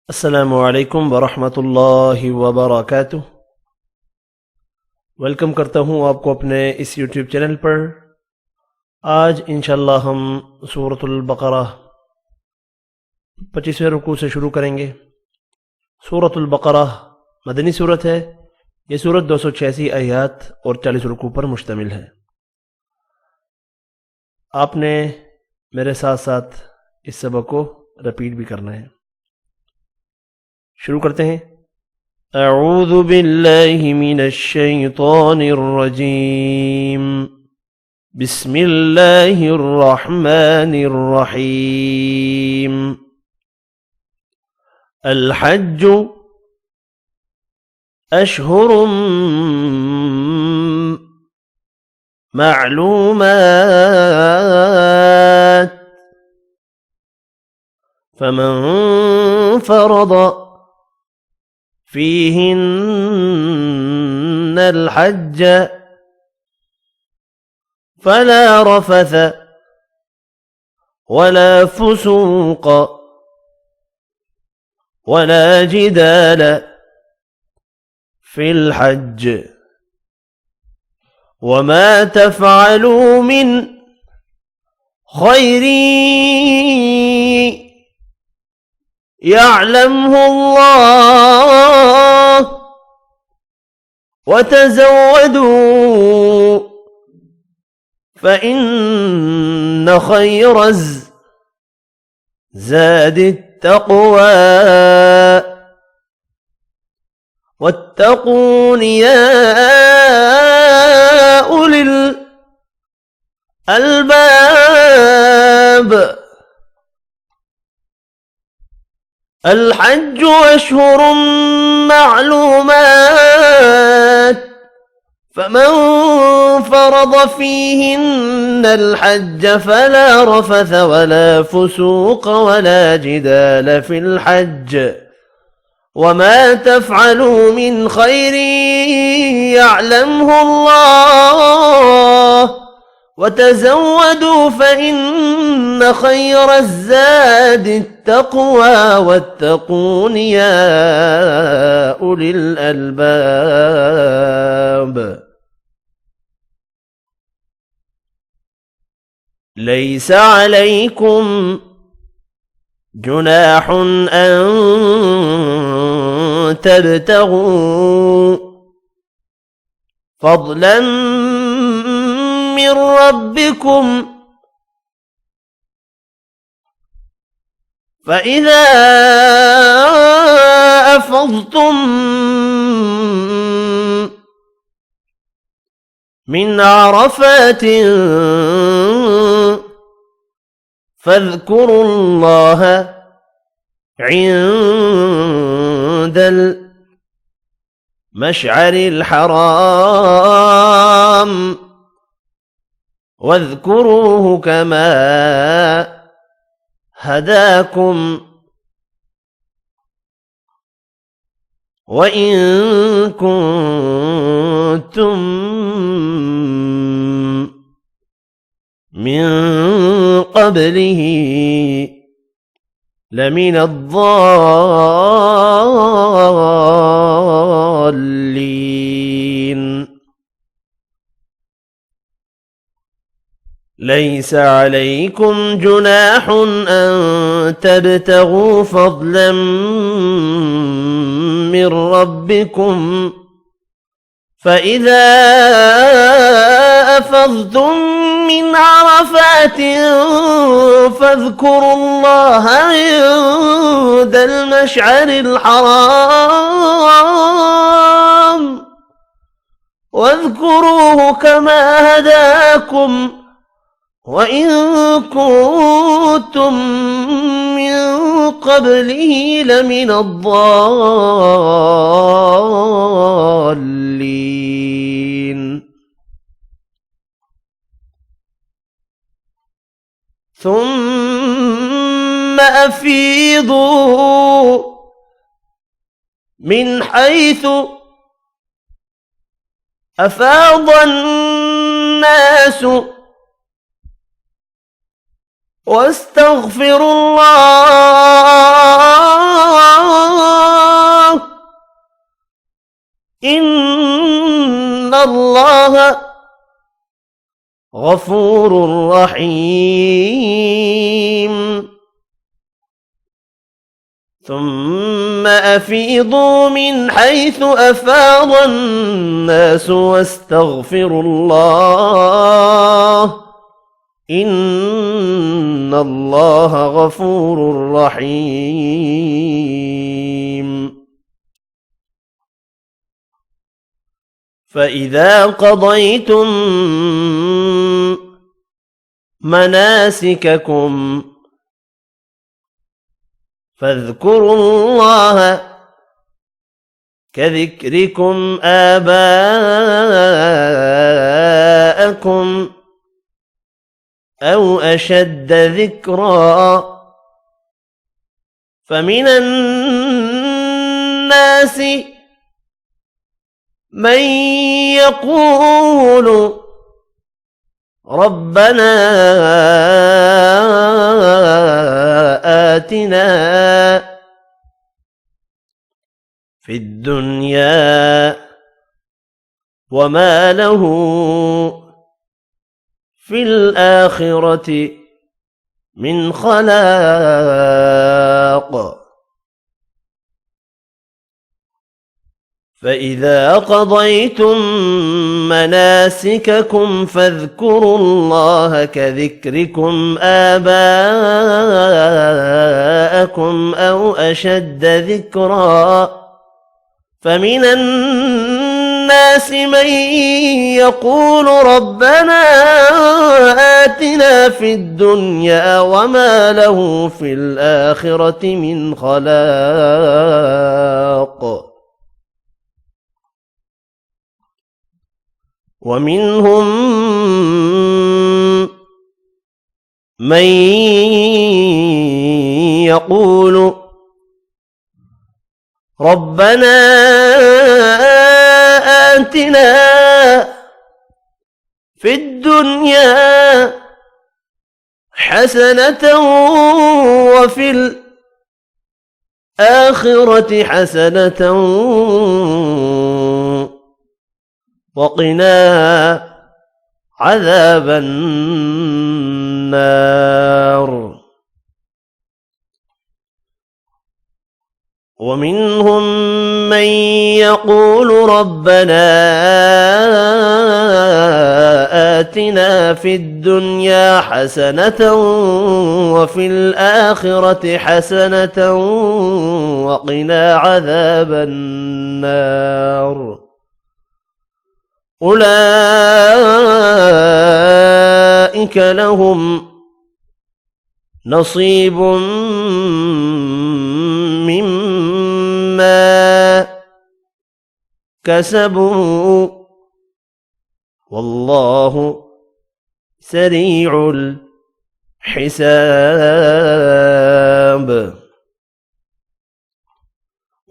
अस्सलामु अलैकुम वरहमतुल्लाहि वबरकातुह। वेलकम करता हूँ आपको अपने इस यूट्यूब चैनल पर। आज इंशाल्लाह हम सूरतुल बकरा 25वें रुकू से शुरू करेंगे। सूरतुल बकरा मदनी सूरत है। ये सूरत 286 आयात और 40 रुकू पर मुश्तमिल है। आपने मेरे साथ साथ इस सबक को रिपीट भी करना है। शुरू करते हैं। अऊज़ु बिल्लाहि मिनश शैतानिर रजीम। बिस्मिल्लाहिर रहमानिर रहीम। अल हज्जु अशहुरुम मालूमात फमन फरद فيهن الحج فلا رفث ولا فسوق ولا جدال في الحج وما تفعلوا من خير يعلمه الله وتزودوا فإن خير الزاد التقوى واتقون يا أولي الألباب. الحج أشهر معلومات فمن فرض فيهن الحج فلا رفث ولا فسوق ولا جدال في الحج وما تفعلوا من خير يعلمه الله وتزودوا فإن خير الزاد التقوى واتقون يا أولي الألباب. ليس عليكم جناح أن تبتغوا فضلا من ربكم فإذا أفضتم من عرفات فاذكروا الله عند المشعر الحرام واذكروه كما هداكم وإن كنتم من قبله لمن الضالين. ليس عليكم جناح أن تبتغوا فضلا من ربكم فإذا أفضتم من عرفات فاذكروا الله عند المشعر الحرام واذكروه كما هداكم وإن كنتم من قبله لمن الضالين. ثم أفيضوا من حيث أفاض الناس واستغفروا الله إن الله غفور رحيم ثم أفيضوا من حيث أفاض الناس واستغفروا الله إن الله غفور رحيم فإذا قضيتم مناسككم فاذكروا الله كذكركم آباءكم أو أشد ذكرا فمن الناس من يقول ربنا آتنا في الدنيا وما له في الآخرة من خلاق فإذا قضيتم مناسككم فاذكروا الله كذكركم آباءكم أو أشد ذكرا فمن الناس من يقول ربنا آتنا في الدنيا وما له في الآخرة من خلاق ومنهم من يقول ربنا آتنا في الدنيا حسنة وفي الآخرة حسنة وقنا عذاب النار ومنهم من يقول ربنا آتنا في الدنيا حسنة وفي الآخرة حسنة وقنا عذاب النار أولئك لهم نصيب مما كسبوا والله سريع الحساب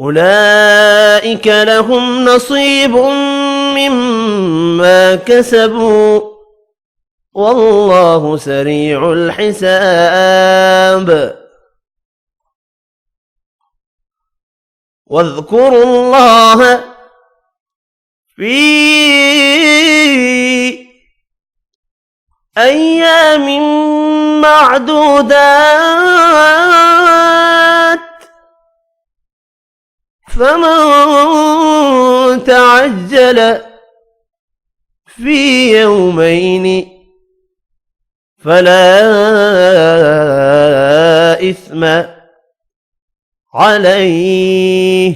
أولئك لهم نصيب مما كسبوا والله سريع الحساب واذكروا الله في أيام معدودات فمن تعجل في يومين فلا إثم عليه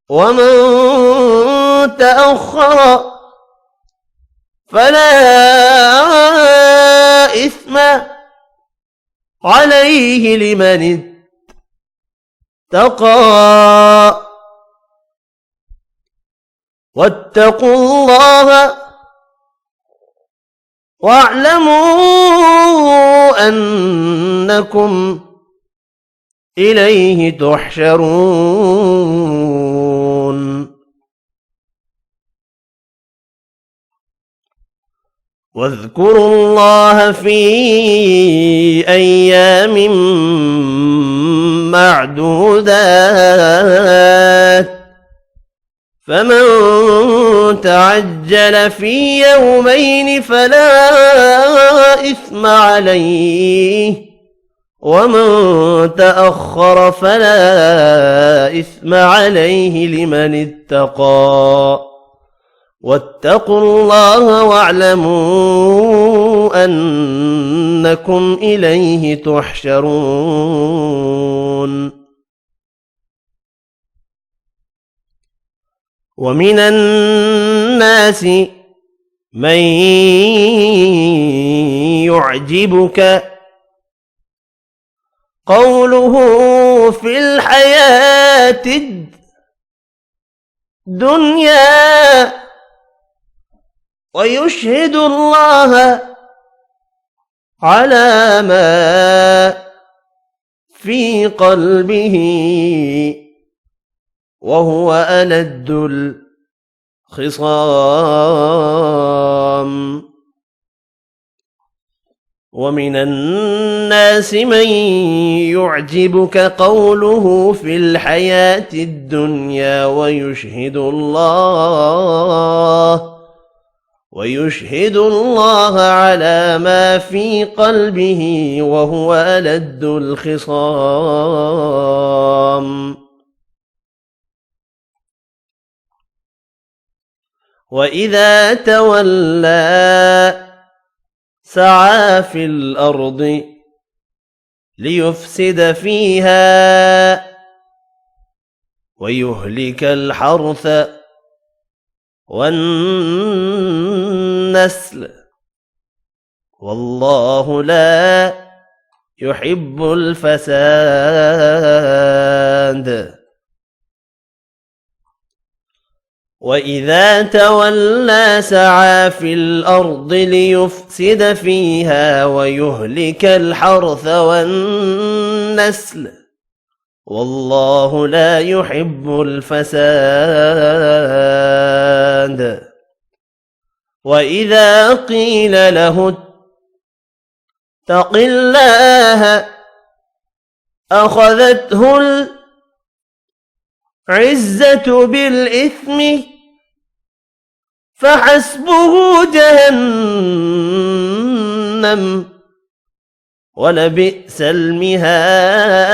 ومن تأخر فلا إثم عليه لمن اتقى واتقوا الله واعلموا أنكم إليه تحشرون واذكروا الله في أيام معدودات فمن تعجل في يومين فلا إثم عليه ومن تأخر فلا إثم عليه لمن اتقى واتقوا الله واعلموا أنكم إليه تحشرون. ومن الناس من يعجبك قوله في الحياة الدنيا ويشهد الله على ما في قلبه وهو ألد الخصام. ومن الناس من يعجبك قوله في الحياة الدنيا ويشهد الله على ما في قلبه وهو ألد الخصام. وإذا تولى سعى في الأرض ليفسد فيها ويهلك الحرث والنسل والله لا يحب الفساد. وإذا تولى سعى في الأرض ليفسد فيها ويهلك الحرث والنسل والله لا يحب الفساد. وإذا قيل له اتق الله أخذته العزة بالإثم فحسبه جهنم ولبئس المهاد.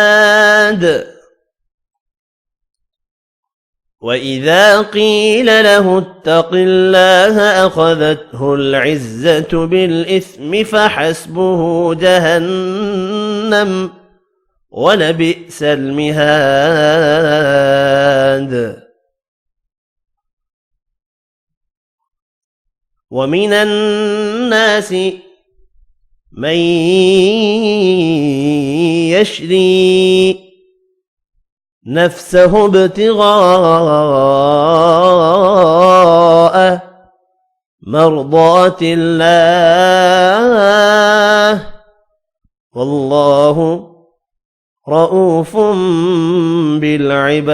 وإذا قيل له اتق الله أخذته العزة بالإثم فحسبه جهنم ولبئس المهاد. ومن الناس من يشري نفسه ابتغاء مرضات الله والله رؤوف بالعباد.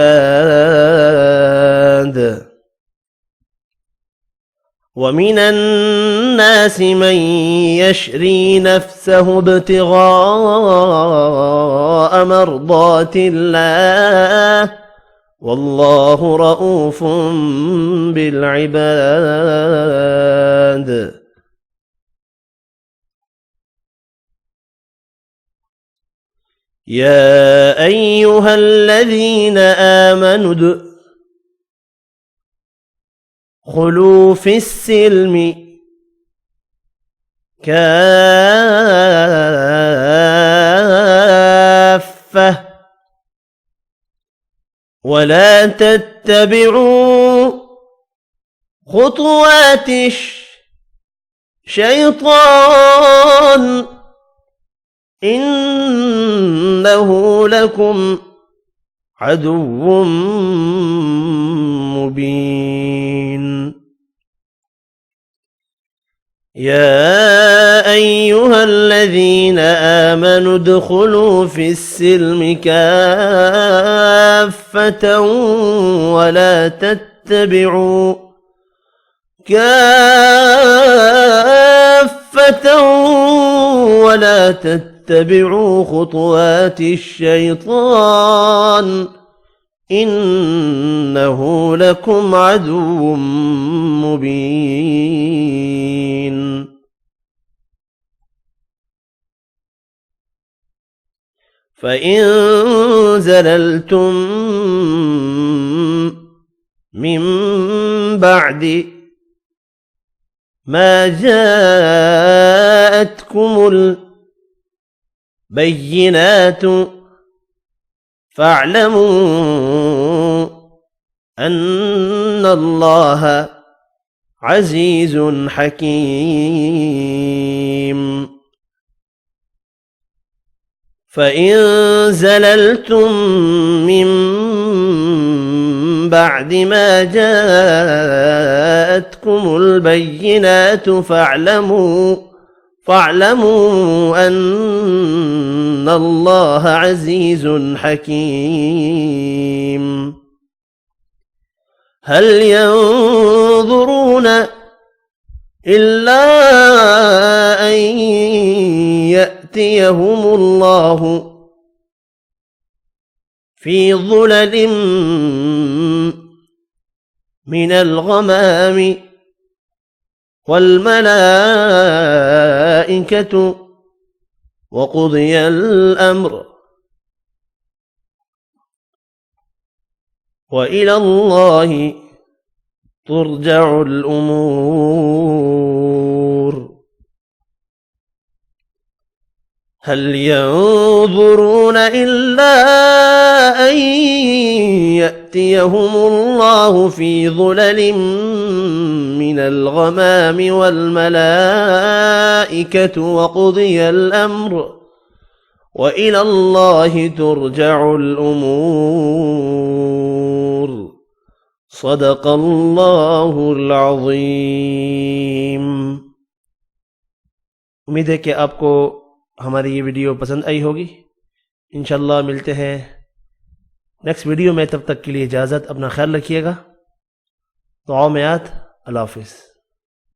ومن الناس من يشري نفسه ابتغاء مرضات الله والله رؤوف بالعباد. يا أيها الذين آمنوا ادخلوا في السلم كافة ولا تتبعوا خطوات الشيطان إنه لكم عدو مبين. يا أيها الذين آمنوا ادخلوا في السلم كافة ولا تتبعوا خطوات الشيطان إنه لكم عدو مبين فإن زللتم من بعد ما جاءتكم البينات فاعلموا أن الله عزيز حكيم فإن زللتم من بعد ما جاءتكم البينات فاعلموا أن الله عزيز حكيم هل ينظرون إلا أن يأتيهم الله في ظلل من الغمام والملائكة وقضي الأمر وإلى الله ترجع الأمور هل ينظرون إلا أن يأتيهم الله في ظلل من الغمام والملائكة وقضي الأمر وإلى الله ترجع الأمور صدق الله العظيم। उम्मीद है कि आपको हमारी ये वीडियो पसंद आई होगी। इंशाल्लाह मिलते हैं नेक्स्ट वीडियो में, तब तक के लिए इजाज़त, अपना ख्याल रखिएगा। दुआ में याद, अल्लाह हाफ़िज़।